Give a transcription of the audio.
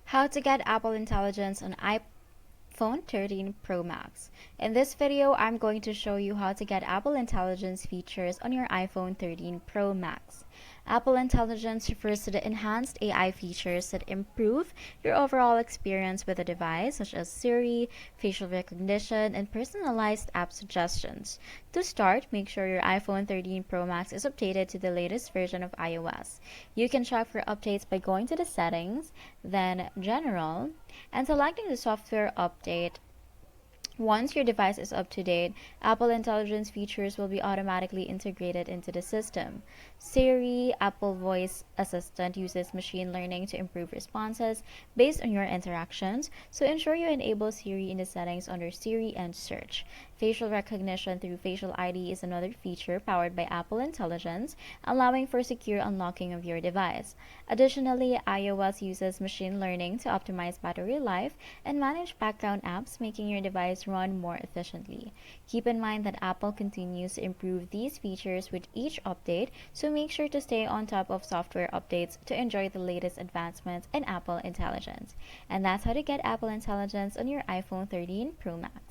How to get Apple Intelligence on iPhone 13 Pro Max. In this video, I'm going to show you how to get Apple Intelligence features on your iPhone 13 Pro Max. Apple Intelligence refers to the enhanced AI features that improve your overall experience with the device, such as Siri, facial recognition, and personalized app suggestions. To start, make sure your iPhone 13 Pro Max is updated to the latest version of iOS. You can check for updates by going to the settings, then General, and selecting the software update. Once your device is up to date, Apple Intelligence features will be automatically integrated into the system. Siri, Apple Voice Assistant, uses machine learning to improve responses based on your interactions, so ensure you enable Siri in the settings under Siri and Search. Facial recognition through Facial ID is another feature powered by Apple Intelligence, allowing for secure unlocking of your device. Additionally, iOS uses machine learning to optimize battery life and manage background apps, making your device run more efficiently. Keep in mind that Apple continues to improve these features with each update, so make sure to stay on top of software updates to enjoy the latest advancements in Apple Intelligence. And that's how to get Apple Intelligence on your iPhone 13 Pro Max.